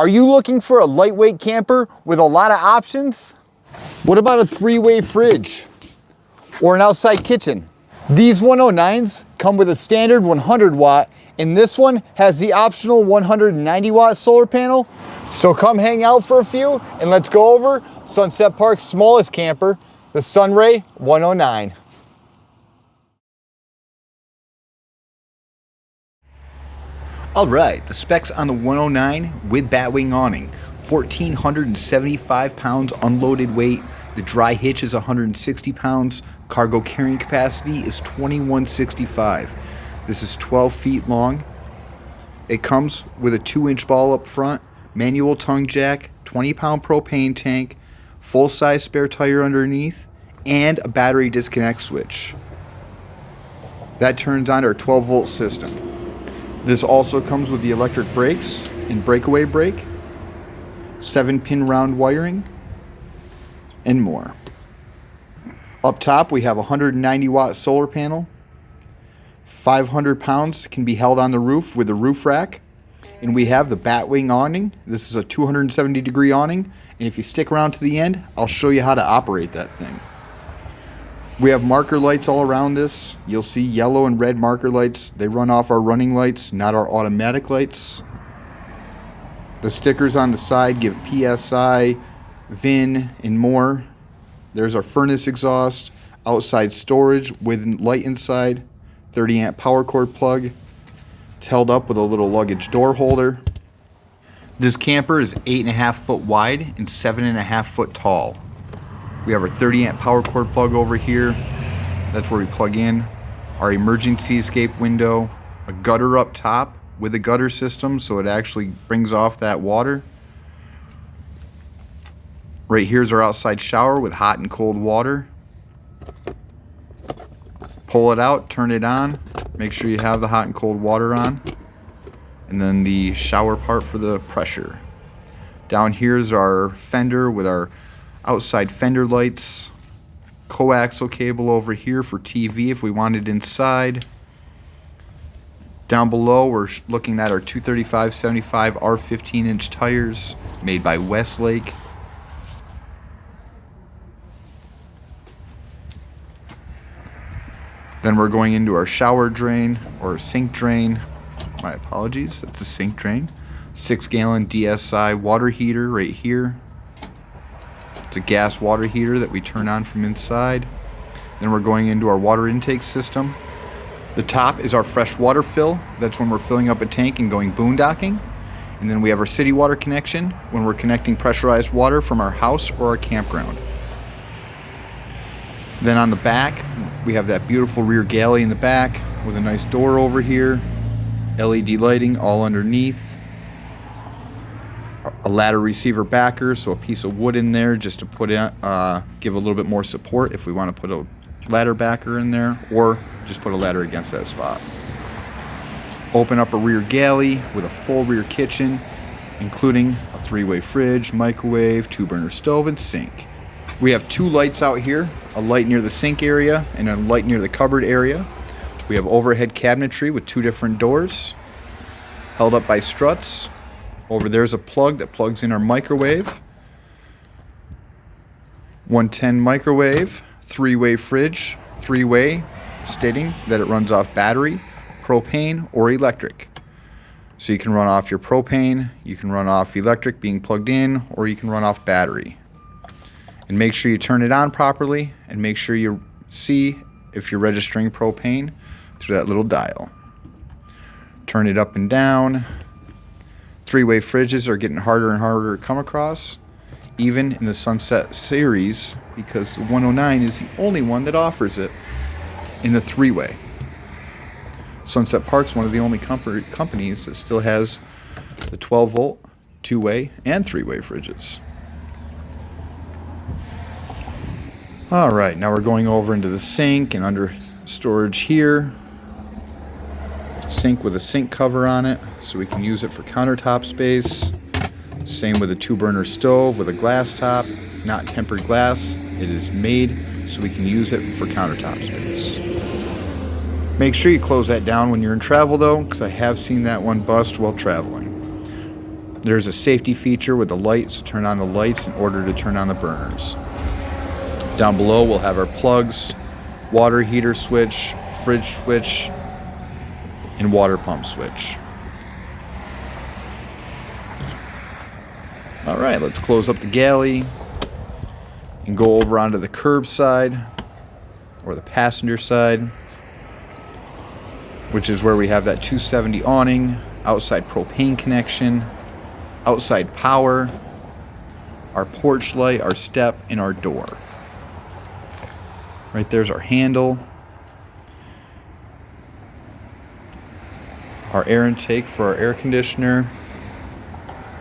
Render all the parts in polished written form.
Are you looking for a lightweight camper with a lot of options? What about a 3-way fridge or an outside kitchen? These 109s come with a standard 100 watt, and this one has the optional 190 watt solar panel. So come hang out for a few and let's go over Sunset Park's smallest camper, the Sunray 109. All right, the specs on the 109 with Batwing Awning. 1,475 pounds unloaded weight. The dry hitch is 160 pounds. Cargo carrying capacity is 2,165. This is 12 feet long. It comes with a 2-inch ball up front, manual tongue jack, 20-pound propane tank, full-size spare tire underneath, and a battery disconnect switch. That turns on our 12-volt system. This also comes with the electric brakes and breakaway brake, 7-pin round wiring, and more. Up top we have a 190 watt solar panel. 500 pounds can be held on the roof with a roof rack. And we have the Batwing Awning. This is a 270-degree awning, and if you stick around to the end, I'll show you how to operate that thing. We have marker lights all around this. You'll see yellow and red marker lights. They run off our running lights, not our automatic lights. The stickers on the side give PSI, VIN, and more. There's our furnace exhaust, outside storage with light inside, 30 amp power cord plug. It's held up with a little luggage door holder. This camper is 8.5 foot wide and 7.5 foot tall. We have our 30 amp power cord plug over here. That's where we plug in. Our emergency escape window, a gutter up top with a gutter system so it actually brings off that water. Right here's our outside shower with hot and cold water. Pull it out, turn it on, make sure you have the hot and cold water on. And then the shower part for the pressure. Down here's our fender with our outside fender lights, coaxial cable over here for TV if we want it inside. Down below we're looking at our 235/75 R 15-inch tires made by Westlake. Then we're going into our shower drain or sink drain. My apologies, that's a sink drain. 6-gallon DSI water heater right here. It's a gas water heater that we turn on from inside. Then we're going into our water intake system. The top is our fresh water fill. That's when we're filling up a tank and going boondocking. And then we have our city water connection when we're connecting pressurized water from our house or our campground. Then on the back, we have that beautiful rear galley in the back with a nice door over here. LED lighting all underneath. A ladder receiver backer, so a piece of wood in there just to put in, give a little bit more support if we want to put a ladder backer in there, or just put a ladder against that spot. Open up a rear galley with a full rear kitchen, including a 3-way fridge, microwave, 2-burner stove, and sink. We have 2 lights out here, a light near the sink area and a light near the cupboard area. We have overhead cabinetry with 2 different doors, held up by struts. Over there's a plug that plugs in our microwave. 110 microwave, 3-way fridge, 3-way, stating that it runs off battery, propane, or electric. So you can run off your propane, you can run off electric being plugged in, or you can run off battery. And make sure you turn it on properly, and make sure you see if you're registering propane through that little dial. Turn it up and down. 3-way fridges are getting harder and harder to come across, even in the Sunset series, because the 109 is the only one that offers it in the 3-way. Sunset Park's one of the only companies that still has the 12-volt, 2-way, and 3-way fridges. All right, now we're going over into the sink and under storage here. Sink with a sink cover on it so we can use it for countertop space. Same with a 2-burner stove with a glass top. It's not tempered glass. It is made so we can use it for countertop space. Make sure you close that down when you're in travel though, because I have seen that one bust while traveling. There's a safety feature with the lights, so turn on the lights in order to turn on the burners. Down below we'll have our plugs, water heater switch, fridge switch, and water pump switch. Alright, let's close up the galley and go over onto the curb side, or the passenger side, which is where we have that 270 awning, outside propane connection, outside power, our porch light, our step, and our door. Right there's our handle, our air intake for our air conditioner,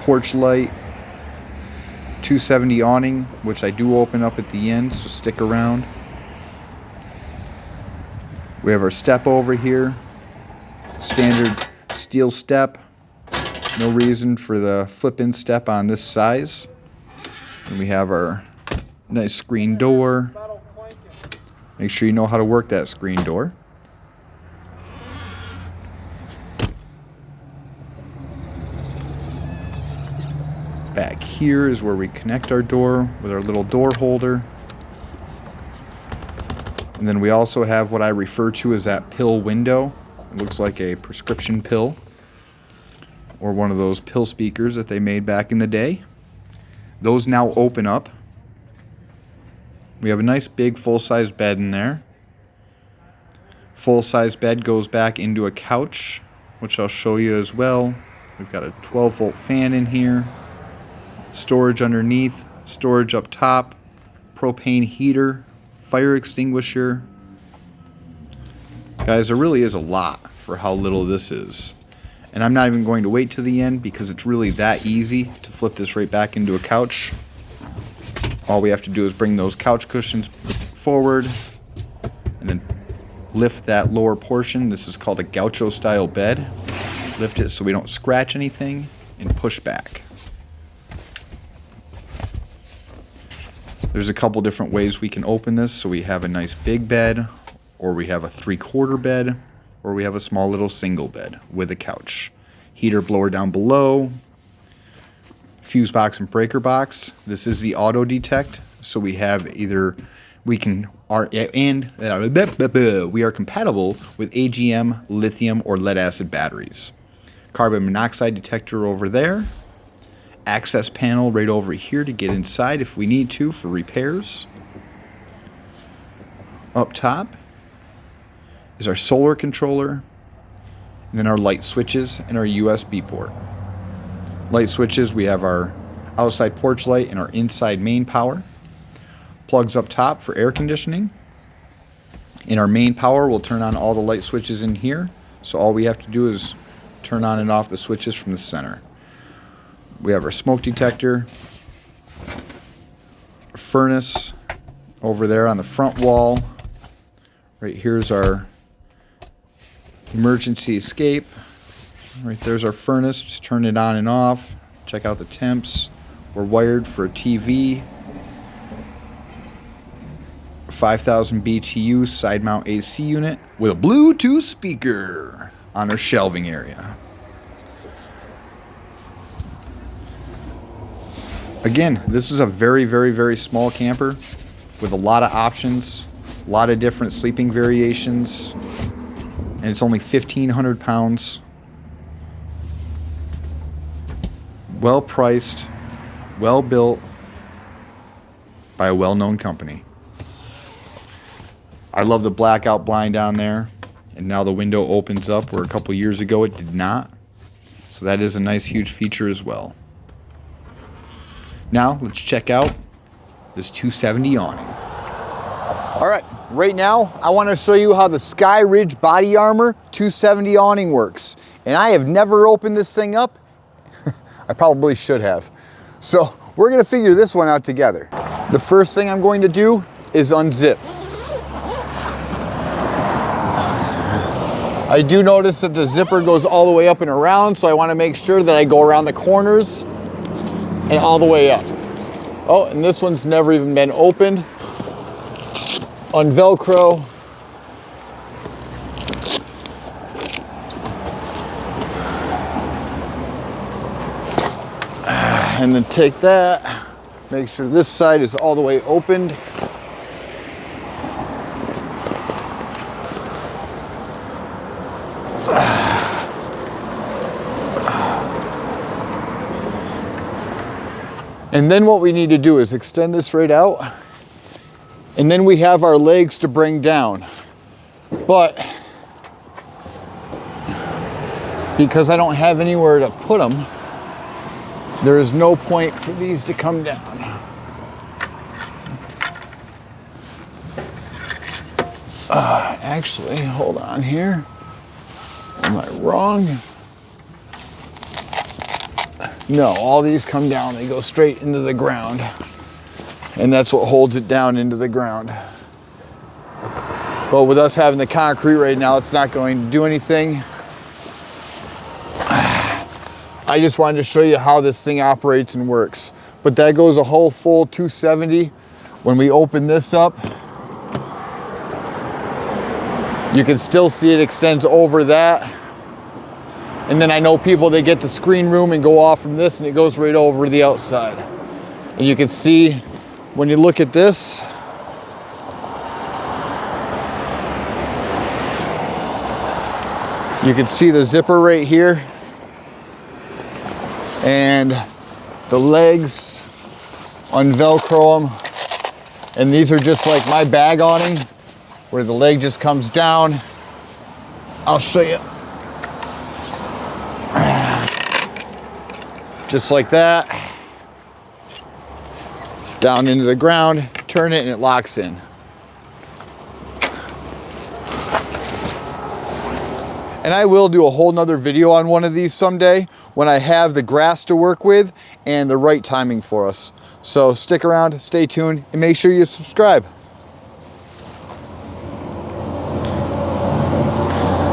porch light, 270 awning, which I do open up at the end, so stick around. We have our step over here, standard steel step, no reason for the flip-in step on this size. And we have our nice screen door. Make sure you know how to work that screen door. Back here is where we connect our door with our little door holder. And then we also have what I refer to as that pill window. It looks like a prescription pill, or one of those pill speakers that they made back in the day. Those now open up. We have a nice big full-size bed in there. Full-size bed goes back into a couch, which I'll show you as well. We've got a 12-volt fan in here, storage underneath, storage up top, propane heater, fire extinguisher. Guys, there really is a lot for how little this is. And I'm not even going to wait to the end because it's really that easy to flip this right back into a couch. All we have to do is bring those couch cushions forward and then lift that lower portion. This is called a gaucho style bed. Lift it so we don't scratch anything and push back. There's a couple different ways we can open this. So we have a nice big bed, or we have a 3/4 bed, or we have a small little single bed with a couch. Heater blower down below, fuse box and breaker box. This is the auto detect, so we have either we are compatible with AGM, lithium, or lead acid batteries. Carbon monoxide detector over there. Access panel right over here to get inside if we need to for repairs. Up top is our solar controller, and then our light switches and our USB port. Light switches, we have our outside porch light and our inside main power. Plugs up top for air conditioning. In our main power, we'll turn on all the light switches in here, so all we have to do is turn on and off the switches from the center. We have our smoke detector, furnace over there on the front wall. Right here's our emergency escape. Right there's our furnace. Just turn it on and off. Check out the temps. We're wired for a TV. 5,000 BTU side mount AC unit with a Bluetooth speaker on our shelving area. Again, this is a very, very, very small camper with a lot of options, a lot of different sleeping variations, and it's only 1,500 pounds. Well priced, well built by a well-known company. I love the blackout blind down there, and now the window opens up where a couple years ago it did not. So that is a nice huge feature as well. Now, let's check out this 270 awning. All right, right now, I want to show you how the Sky Ridge Body Armor 270 awning works. And I have never opened this thing up. I probably should have. So, we're going to figure this one out together. The first thing I'm going to do is unzip. I do notice that the zipper goes all the way up and around, so I want to make sure that I go around the corners and all the way up. Oh, and this one's never even been opened. Unvelcro. And then take that, make sure this side is all the way opened. And then what we need to do is extend this right out, and then we have our legs to bring down. But because I don't have anywhere to put them, there is no point for these to come down. Actually, hold on here. Am I wrong? No, all these come down, they go straight into the ground. And that's what holds it down into the ground. But with us having the concrete right now, it's not going to do anything. I just wanted to show you how this thing operates and works. But that goes a whole full 270. When we open this up, you can still see it extends over that. And then I know people, they get the screen room and go off from this and it goes right over the outside. And you can see when you look at this, you can see the zipper right here. And the legs on Velcro them. And these are just like my bag awning, where the leg just comes down. I'll show you. Just like that. Down into the ground, turn it and it locks in. And I will do a whole nother video on one of these someday when I have the grass to work with and the right timing for us. So stick around, stay tuned, and make sure you subscribe.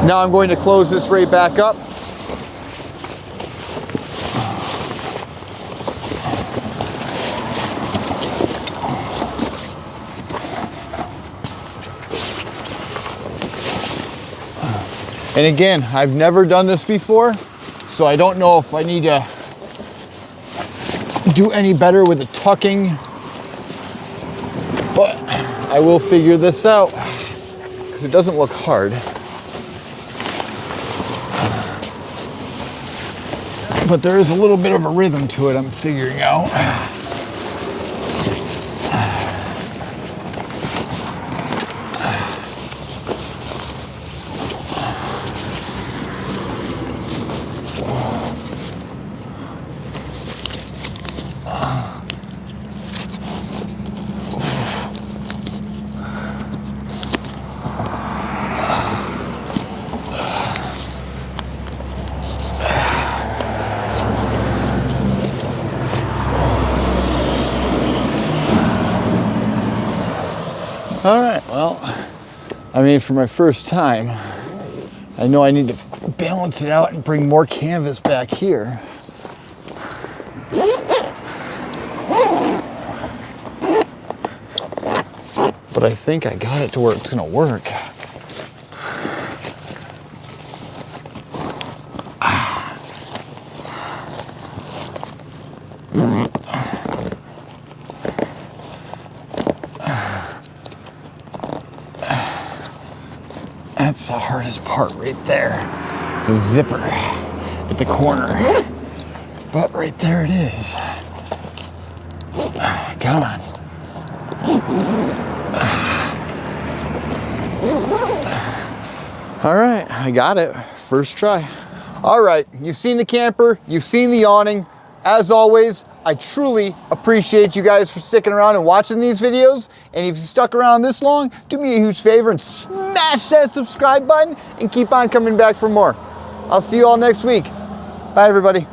Now I'm going to close this right back up. And again, I've never done this before, so I don't know if I need to do any better with the tucking, but I will figure this out because it doesn't look hard. But there is a little bit of a rhythm to it I'm figuring out. All right, well, I mean, for my first time, I know I need to balance it out and bring more canvas back here. But I think I got it to where it's gonna work. That's the hardest part right there. The zipper at the corner. But right there it is. Come on. All right, I got it. First try. All right, you've seen the camper, you've seen the awning. As always, I truly appreciate you guys for sticking around and watching these videos. And if you stuck around this long, do me a huge favor and smash that subscribe button and keep on coming back for more. I'll see you all next week. Bye, everybody.